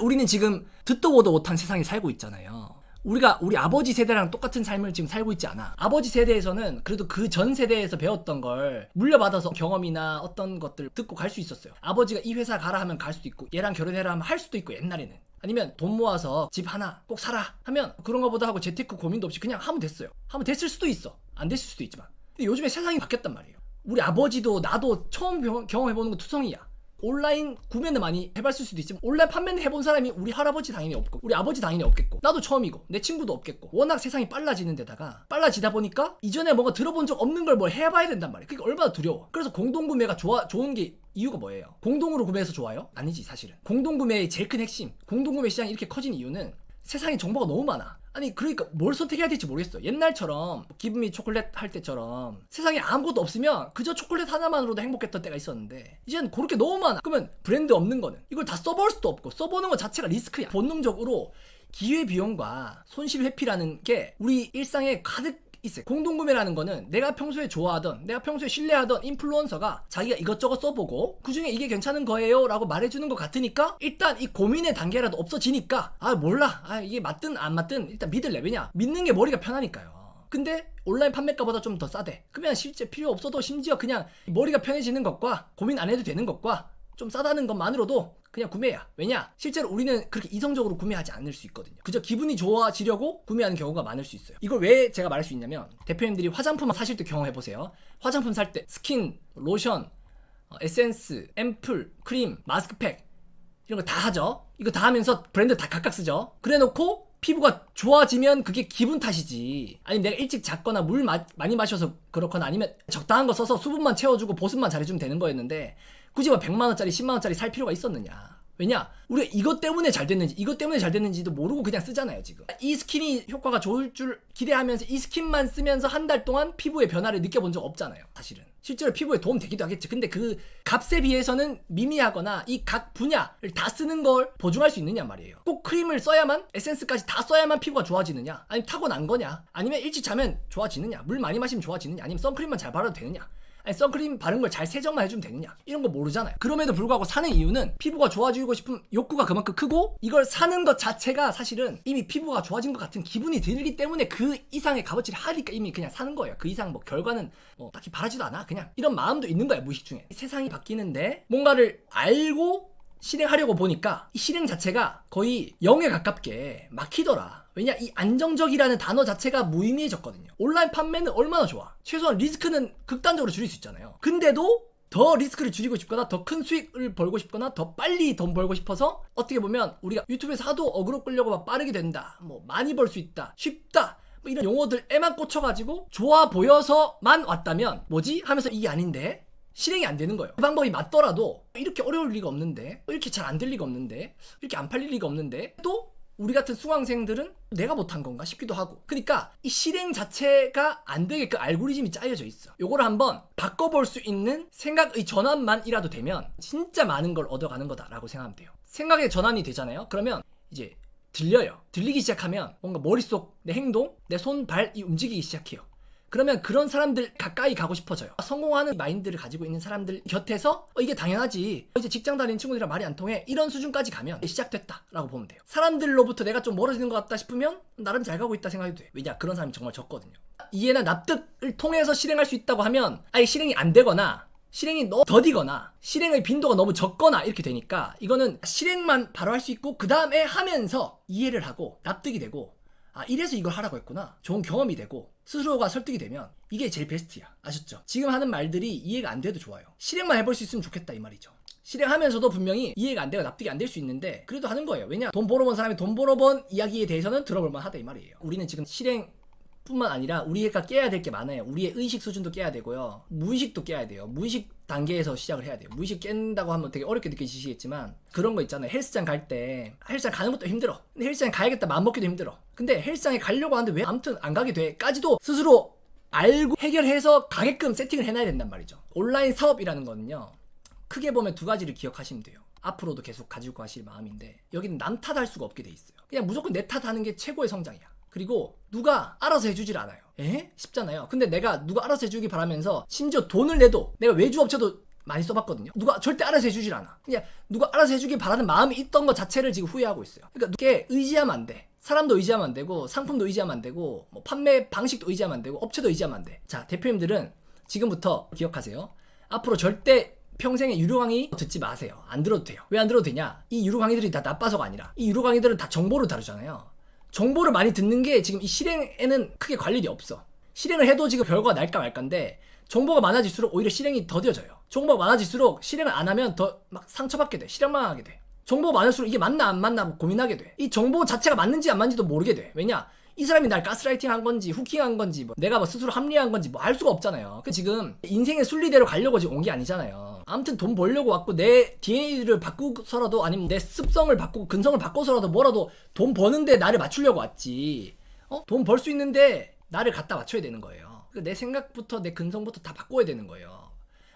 우리는 지금 듣도 보도 못한 세상에 살고 있잖아요. 우리 아버지 세대랑 똑같은 삶을 지금 살고 있지 않아. 아버지 세대에서는 그래도 그 전 세대에서 배웠던 걸 물려받아서 경험이나 어떤 것들 듣고 갈 수 있었어요. 아버지가 이 회사 가라 하면 갈 수도 있고, 얘랑 결혼해라 하면 할 수도 있고, 옛날에는. 아니면 돈 모아서 집 하나 꼭 사라 하면 그런 거보다 하고 재테크 고민도 없이 그냥 하면 됐어요. 하면 됐을 수도 있어. 안 됐을 수도 있지만. 근데 요즘에 세상이 바뀌었단 말이에요. 우리 아버지도 나도 처음 경험해보는 거 투성이야. 온라인 구매는 많이 해봤을 수도 있지만 온라인 판매는 해본 사람이 우리 할아버지 당연히 없고 우리 아버지 당연히 없겠고 나도 처음이고 내 친구도 없겠고 워낙 세상이 빨라지는 데다가 빨라지다 보니까 이전에 뭔가 들어본 적 없는 걸 뭘 해봐야 된단 말이야. 그게 얼마나 두려워. 그래서 공동구매가 좋은 게 이유가 뭐예요? 공동으로 구매해서 좋아요? 아니지 사실은. 공동구매의 제일 큰 핵심, 공동구매 시장이 이렇게 커진 이유는 세상에 정보가 너무 많아. 아니 그러니까 뭘 선택해야 될지 모르겠어. 옛날처럼 기분이 초콜릿 할 때처럼 세상에 아무것도 없으면 그저 초콜릿 하나만으로도 행복했던 때가 있었는데 이제는 그렇게 너무 많아. 그러면 브랜드 없는 거는 이걸 다 써볼 수도 없고 써보는 것 자체가 리스크야. 본능적으로 기회비용과 손실회피라는 게 우리 일상에 가득 있어요. 공동구매라는 거는 내가 평소에 좋아하던 내가 평소에 신뢰하던 인플루언서가 자기가 이것저것 써보고 그중에 이게 괜찮은 거예요 라고 말해주는 것 같으니까 일단 이 고민의 단계라도 없어지니까 아 몰라 이게 맞든 안 맞든 일단 믿을래. 왜냐? 믿는 게 머리가 편하니까요. 근데 온라인 판매가보다 좀 더 싸대. 그러면 실제 필요 없어도 심지어 그냥 머리가 편해지는 것과 고민 안 해도 되는 것과 좀 싸다는 것만으로도 그냥 구매야. 왜냐? 실제로 우리는 그렇게 이성적으로 구매하지 않을 수 있거든요. 그저 기분이 좋아지려고 구매하는 경우가 많을 수 있어요. 이걸 왜 제가 말할 수 있냐면 대표님들이 화장품 사실 때 경험해보세요. 화장품 살 때 스킨, 로션, 에센스, 앰플, 크림, 마스크팩 이런 거 다 하죠. 이거 다 하면서 브랜드 다 각각 쓰죠. 그래놓고 피부가 좋아지면 그게 기분 탓이지. 아니 내가 일찍 잤거나 물 많이 마셔서 그렇거나 아니면 적당한 거 써서 수분만 채워주고 보습만 잘해주면 되는 거였는데 굳이 뭐 100만원짜리 10만원짜리 살 필요가 있었느냐. 왜냐? 우리가 이것 때문에 잘 됐는지 이것 때문에 잘 됐는지도 모르고 그냥 쓰잖아요 지금. 이 스킨이 효과가 좋을 줄 기대하면서 이 스킨만 쓰면서 한 달 동안 피부의 변화를 느껴본 적 없잖아요 사실은. 실제로 피부에 도움 되기도 하겠지. 근데 그 값에 비해서는 미미하거나 이 각 분야를 다 쓰는 걸 보증할 수 있느냐 말이에요. 꼭 크림을 써야만 에센스까지 다 써야만 피부가 좋아지느냐, 아니면 타고난 거냐, 아니면 일찍 자면 좋아지느냐, 물 많이 마시면 좋아지느냐, 아니면 선크림만 잘 바르도 되느냐, 아니 선크림 바른 걸 잘 세정만 해주면 되느냐, 이런 거 모르잖아요. 그럼에도 불구하고 사는 이유는 피부가 좋아지고 싶은 욕구가 그만큼 크고 이걸 사는 것 자체가 사실은 이미 피부가 좋아진 것 같은 기분이 들기 때문에 그 이상의 값어치를 하니까 이미 그냥 사는 거예요. 그 이상 뭐 결과는 딱히 바라지도 않아. 그냥 이런 마음도 있는 거야 무의식 중에. 세상이 바뀌는데 뭔가를 알고 실행하려고 보니까 이 실행 자체가 거의 0에 가깝게 막히더라. 왜냐? 이 안정적이라는 단어 자체가 무의미해졌거든요. 온라인 판매는 얼마나 좋아. 최소한 리스크는 극단적으로 줄일 수 있잖아요. 근데도 더 리스크를 줄이고 싶거나 더 큰 수익을 벌고 싶거나 더 빨리 돈 벌고 싶어서 어떻게 보면 우리가 유튜브에서 하도 어그로 끌려고 막 빠르게 된다, 뭐 많이 벌 수 있다, 쉽다, 뭐 이런 용어들에만 꽂혀가지고 좋아 보여서만 왔다면 뭐지? 하면서 이게 아닌데 실행이 안 되는 거예요. 그 방법이 맞더라도 이렇게 어려울 리가 없는데, 이렇게 잘 안 될 리가 없는데, 이렇게 안 팔릴 리가 없는데, 또 우리 같은 수강생들은 내가 못한 건가 싶기도 하고. 그러니까 이 실행 자체가 안 되게끔 알고리즘이 짜여져 있어. 요거를 한번 바꿔볼 수 있는 생각의 전환만이라도 되면 진짜 많은 걸 얻어가는 거다라고 생각하면 돼요. 생각의 전환이 되잖아요. 그러면 이제 들려요. 들리기 시작하면 뭔가 머릿속 내 행동, 내 손, 발이 움직이기 시작해요. 그러면 그런 사람들 가까이 가고 싶어져요. 성공하는 마인드를 가지고 있는 사람들 곁에서 이게 당연하지, 이제 직장 다니는 친구들이랑 말이 안 통해, 이런 수준까지 가면 시작됐다 라고 보면 돼요. 사람들로부터 내가 좀 멀어지는 것 같다 싶으면 나름 잘 가고 있다 생각해도 돼. 왜냐? 그런 사람이 정말 적거든요. 이해나 납득을 통해서 실행할 수 있다고 하면 아예 실행이 안 되거나 실행이 너무 더디거나 실행의 빈도가 너무 적거나 이렇게 되니까 이거는 실행만 바로 할 수 있고 그 다음에 하면서 이해를 하고 납득이 되고 이래서 이걸 하라고 했구나, 좋은 경험이 되고 스스로가 설득이 되면 이게 제일 베스트야. 아셨죠? 지금 하는 말들이 이해가 안 돼도 좋아요. 실행만 해볼 수 있으면 좋겠다 이 말이죠. 실행하면서도 분명히 이해가 안 되고 납득이 안 될 수 있는데 그래도 하는 거예요. 왜냐? 돈 벌어본 사람이 돈 벌어본 이야기에 대해서는 들어볼만 하다 이 말이에요. 우리는 지금 실행 뿐만 아니라 우리가 깨야 될 게 많아요. 우리의 의식 수준도 깨야 되고요, 무의식도 깨야 돼요. 무의식 단계에서 시작을 해야 돼요. 무의식 깬다고 하면 되게 어렵게 느껴지시겠지만 그런 거 있잖아요. 헬스장 갈 때 헬스장 가는 것도 힘들어. 근데 헬스장 가야겠다 마음먹기도 힘들어. 근데 헬스장에 가려고 하는데 왜 아무튼 안 가게 돼 까지도 스스로 알고 해결해서 가게끔 세팅을 해놔야 된단 말이죠. 온라인 사업이라는 거는요, 크게 보면 두 가지를 기억하시면 돼요. 앞으로도 계속 가지고 가실 마음인데 여기는 남 탓할 수가 없게 돼 있어요. 그냥 무조건 내 탓하는 게 최고의 성장이야. 그리고 누가 알아서 해주질 않아요. 쉽잖아요. 근데 내가 누가 알아서 해주기 바라면서 심지어 돈을 내도 내가 외주업체도 많이 써봤거든요. 누가 절대 알아서 해주질 않아. 그냥 누가 알아서 해주길 바라는 마음이 있던 것 자체를 지금 후회하고 있어요. 그러니까 누게 의지하면 안 돼. 사람도 의지하면 안 되고 상품도 의지하면 안 되고 뭐 판매 방식도 의지하면 안 되고 업체도 의지하면 안 돼. 자, 대표님들은 지금부터 기억하세요. 앞으로 절대 평생에 유료 강의 듣지 마세요. 안 들어도 돼요. 왜 안 들어도 되냐? 이 유료 강의들이 다 나빠서가 아니라 이 유료 강의들은 다 정보를 다루잖아요. 정보를 많이 듣는 게 지금 이 실행에는 크게 관련이 없어. 실행을 해도 지금 결과가 날까 말까인데 정보가 많아질수록 오히려 실행이 더뎌져요. 정보가 많아질수록 실행을 안 하면 더 막 상처받게 돼. 실행만 하게 돼. 정보가 많을수록 이게 맞나 안 맞나 고민하게 돼. 이 정보 자체가 맞는지 안 맞는지도 모르게 돼. 왜냐? 이 사람이 날 가스라이팅 한 건지 후킹 한 건지 뭐 내가 뭐 스스로 합리화한 건지 뭐 알 수가 없잖아요. 지금 인생의 순리대로 가려고 지금 온 게 아니잖아요. 아무튼 돈 벌려고 왔고 내 DNA를 바꾸서라도 아니면 내 습성을 바꾸고 근성을 바꿔서라도 뭐라도 돈 버는데 나를 맞추려고 왔지. 돈 벌 수 있는데 나를 갖다 맞춰야 되는 거예요. 내 생각부터 내 근성부터 다 바꿔야 되는 거예요.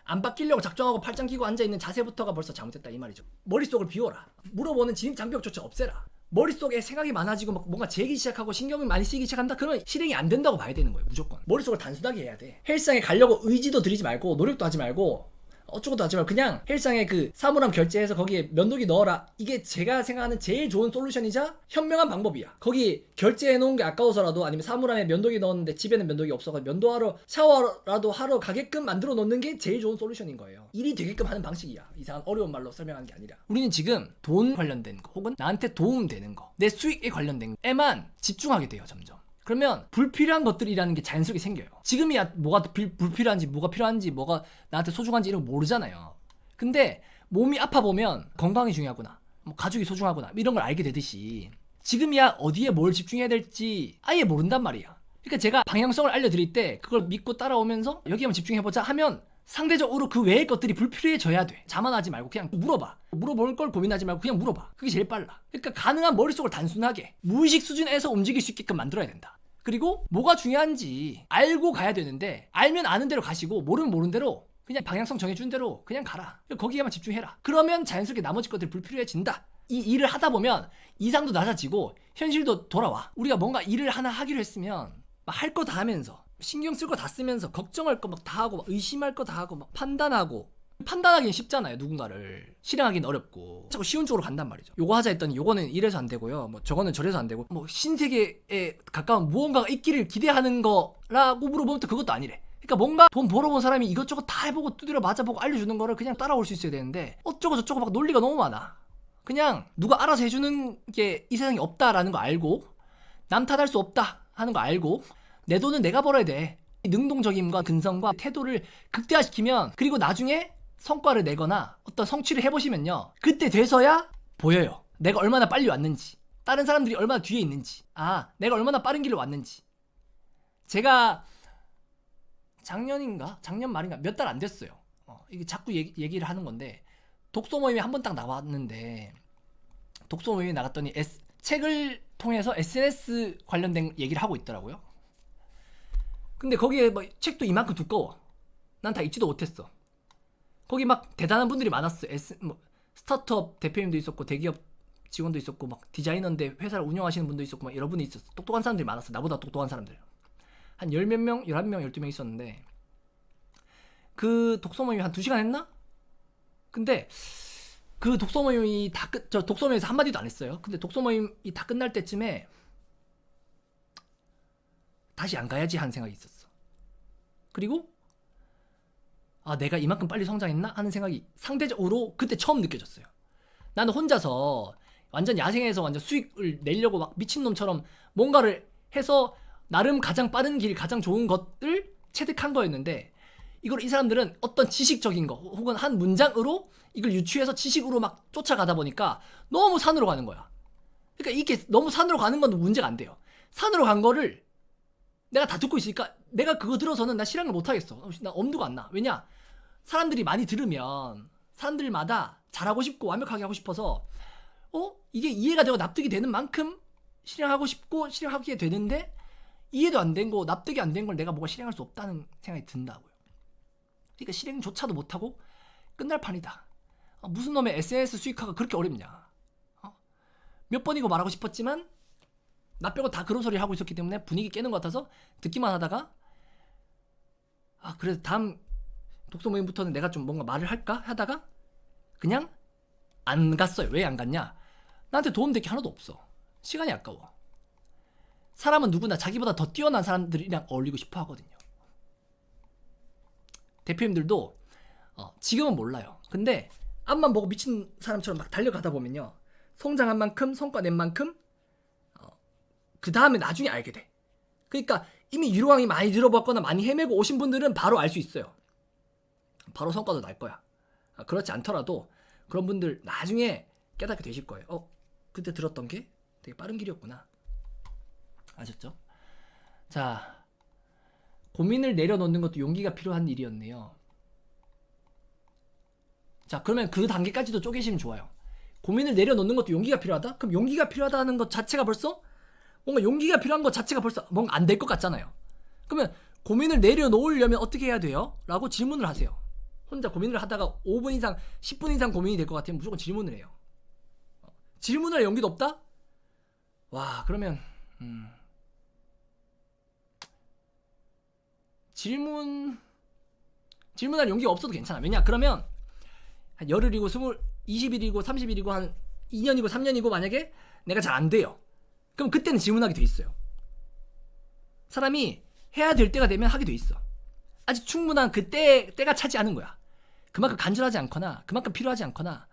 안 바뀌려고 작정하고 팔짱 끼고 앉아있는 자세부터가 벌써 잘못됐다 이 말이죠. 머릿속을 비워라. 물어보는 진입 장벽조차 없애라. 머릿속에 생각이 많아지고 막 뭔가 재기 시작하고 신경이 많이 쓰이기 시작한다? 그러면 실행이 안 된다고 봐야 되는 거예요. 무조건. 머릿속을 단순하게 해야 돼. 헬스장에 가려고 의지도 들이지 말고 노력도 하지 말고 어쩌고도 하지 말고 그냥 헬스장에 그 사물함 결제해서 거기에 면도기 넣어라. 이게 제가 생각하는 제일 좋은 솔루션이자 현명한 방법이야. 거기 결제해 놓은 게 아까워서라도 아니면 사물함에 면도기 넣었는데 집에는 면도기 없어서 면도하러 샤워라도 하러 가게끔 만들어 놓는 게 제일 좋은 솔루션인 거예요. 일이 되게끔 하는 방식이야. 이상한 어려운 말로 설명하는 게 아니라. 우리는 지금 돈 관련된 거 혹은 나한테 도움되는 거 내 수익에 관련된 거에만 집중하게 돼요. 점점. 그러면 불필요한 것들이라는 게 자연스럽게 생겨요. 지금이야 뭐가 불필요한지 뭐가 필요한지 뭐가 나한테 소중한지 이런 거 모르잖아요. 근데 몸이 아파 보면 건강이 중요하구나, 뭐 가족이 소중하구나 이런 걸 알게 되듯이 지금이야 어디에 뭘 집중해야 될지 아예 모른단 말이야. 그러니까 제가 방향성을 알려드릴 때 그걸 믿고 따라오면서 여기에만 집중해보자 하면 상대적으로 그 외의 것들이 불필요해져야 돼. 자만하지 말고 그냥 물어봐. 물어볼 걸 고민하지 말고 그냥 물어봐. 그게 제일 빨라. 그러니까 가능한 머릿속을 단순하게 무의식 수준에서 움직일 수 있게끔 만들어야 된다. 그리고 뭐가 중요한지 알고 가야 되는데 알면 아는 대로 가시고 모르면 모르는 대로 그냥 방향성 정해준 대로 그냥 가라. 거기에만 집중해라. 그러면 자연스럽게 나머지 것들이 불필요해진다. 이 일을 하다 보면 이상도 낮아지고 현실도 돌아와. 우리가 뭔가 일을 하나 하기로 했으면 할 거 다 하면서 신경 쓸 거 다 쓰면서 걱정할 거 막 다 하고 막 의심할 거 다 하고 막 판단하기는 쉽잖아요. 누군가를 실행하기는 어렵고 자꾸 쉬운 쪽으로 간단 말이죠. 요거 하자 했더니 요거는 이래서 안 되고요, 뭐 저거는 저래서 안 되고 뭐 신세계에 가까운 무언가가 있기를 기대하는 거라고 물어보면 또 그것도 아니래. 그러니까 뭔가 돈 벌어본 사람이 이것저것 다 해보고 두드려 맞아보고 알려주는 거를 그냥 따라올 수 있어야 되는데 어쩌고 저쩌고 막 논리가 너무 많아. 그냥 누가 알아서 해주는 게 이 세상에 없다라는 거 알고 남 탓할 수 없다 하는 거 알고 내 돈은 내가 벌어야 돼. 능동적임과 근성과 태도를 극대화시키면 그리고 나중에 성과를 내거나 어떤 성취를 해보시면요, 그때 돼서야 보여요. 내가 얼마나 빨리 왔는지, 다른 사람들이 얼마나 뒤에 있는지, 내가 얼마나 빠른 길로 왔는지. 제가 작년 말인가 몇 달 안 됐어요. 이게 자꾸 얘기를 하는 건데 독서 모임에 한 번 딱 나왔는데 독서 모임에 나갔더니 책을 통해서 SNS 관련된 얘기를 하고 있더라고요. 근데 거기에 뭐 책도 이만큼 두꺼워. 난 다 읽지도 못했어. 거기 막 대단한 분들이 많았어. 뭐 스타트업 대표님도 있었고 대기업 직원도 있었고 막 디자이너인데 회사를 운영하시는 분도 있었고 막 여러분이 있었어. 똑똑한 사람들이 많았어. 나보다 똑똑한 사람들. 한 열 몇 명, 11명, 12명 있었는데 그 독서 모임이 한 2시간 했나? 근데 그 독서 모임이 저 독서 모임에서 한마디도 안 했어요. 근데 독서 모임이 다 끝날 때쯤에 다시 안 가야지 하는 생각이 있었어. 그리고 내가 이만큼 빨리 성장했나? 하는 생각이 상대적으로 그때 처음 느껴졌어요. 나는 혼자서 완전 야생에서 완전 수익을 내려고 막 미친놈처럼 뭔가를 해서 나름 가장 빠른 길, 가장 좋은 것을 체득한 거였는데 이걸 이 사람들은 어떤 지식적인 거 혹은 한 문장으로 이걸 유추해서 지식으로 막 쫓아가다 보니까 너무 산으로 가는 거야. 그러니까 이게 너무 산으로 가는 건 문제가 안 돼요. 산으로 간 거를 내가 다 듣고 있으니까 내가 그거 들어서는 나 실행을 못 하겠어. 나 엄두가 안 나. 왜냐? 사람들이 많이 들으면 사람들마다 잘하고 싶고 완벽하게 하고 싶어서 이게 이해가 되고 납득이 되는 만큼 실행하고 싶고 실행하게 되는데 이해도 안 된 거, 납득이 안 된 걸 내가 뭐가 실행할 수 없다는 생각이 든다고요. 그러니까 실행조차도 못하고 끝날 판이다. 무슨 놈의 SNS 수익화가 그렇게 어렵냐. 몇 번이고 말하고 싶었지만 나 빼고 다 그런 소리 하고 있었기 때문에 분위기 깨는 것 같아서 듣기만 하다가 그래도 다음 독서 모임부터는 내가 좀 뭔가 말을 할까 하다가 그냥 안 갔어요. 왜 안 갔냐? 나한테 도움될 게 하나도 없어. 시간이 아까워. 사람은 누구나 자기보다 더 뛰어난 사람들이랑 어울리고 싶어 하거든요. 대표님들도 지금은 몰라요. 근데 앞만 보고 미친 사람처럼 막 달려가다 보면요, 성장한 만큼 성과 낸 만큼 그 다음에 나중에 알게 돼. 그러니까 이미 유로왕이 많이 들어봤거나 많이 헤매고 오신 분들은 바로 알 수 있어요. 바로 성과도 날 거야. 그렇지 않더라도 그런 분들 나중에 깨닫게 되실 거예요. 그때 들었던 게 되게 빠른 길이었구나. 아셨죠? 자, 고민을 내려놓는 것도 용기가 필요한 일이었네요. 자, 그러면 그 단계까지도 쪼개시면 좋아요. 고민을 내려놓는 것도 용기가 필요하다? 그럼 용기가 필요하다는 것 자체가 벌써 뭔가 용기가 필요한 것 자체가 벌써 뭔가 안 될 것 같잖아요. 그러면 고민을 내려놓으려면 어떻게 해야 돼요? 라고 질문을 하세요. 혼자 고민을 하다가 5분 이상, 10분 이상 고민이 될 것 같으면 무조건 질문을 해요. 질문을 할 용기도 없다? 와, 그러면 질문할 용기가 없어도 괜찮아. 왜냐? 그러면 한 열흘이고 20일이고 30일이고 한 2년이고 3년이고 만약에 내가 잘 안 돼요. 그럼 그때는 질문하게 돼 있어요. 사람이 해야 될 때가 되면 하게 돼 있어. 아직 충분한 때가 차지 않은 거야. 그만큼 간절하지 않거나 그만큼 필요하지 않거나.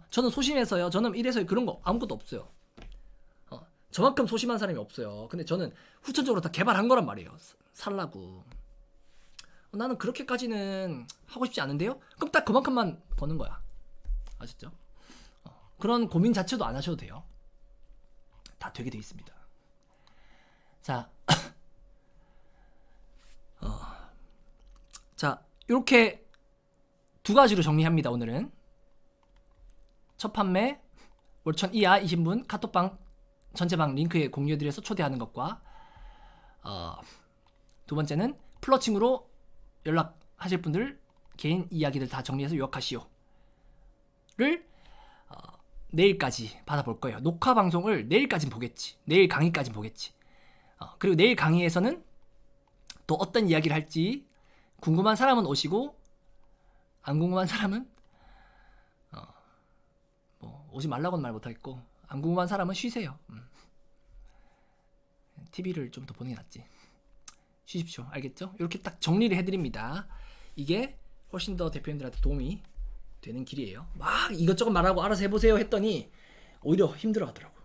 저는 소심해서요. 저는 이래서 그런 거 아무것도 없어요. 저만큼 소심한 사람이 없어요. 근데 저는 후천적으로 다 개발한 거란 말이에요. 살라고. 나는 그렇게까지는 하고 싶지 않은데요? 그럼 딱 그만큼만 버는 거야. 아셨죠? 그런 고민 자체도 안 하셔도 돼요. 다 되게 돼 있습니다. 자, 자, 이렇게 두 가지로 정리합니다. 오늘은 첫 판매 월천 이하이신 분 카톡방 전체방 링크에 공유해드려서 초대하는 것과 두 번째는 플러칭으로 연락하실 분들 개인 이야기들 다 정리해서 요약하시오를 내일까지 받아볼 거예요. 녹화 방송을 내일까진 보겠지. 내일 강의까진 보겠지. 그리고 내일 강의에서는 또 어떤 이야기를 할지 궁금한 사람은 오시고 안 궁금한 사람은 뭐 오지 말라고는 말 못하겠고 안 궁금한 사람은 쉬세요. TV를 좀 더 보는 게 낫지. 쉬십시오. 알겠죠? 이렇게 딱 정리를 해드립니다. 이게 훨씬 더 대표님들한테 도움이 되는 길이에요. 막 이것저것 말하고 알아서 해보세요 했더니 오히려 힘들어 하더라고요.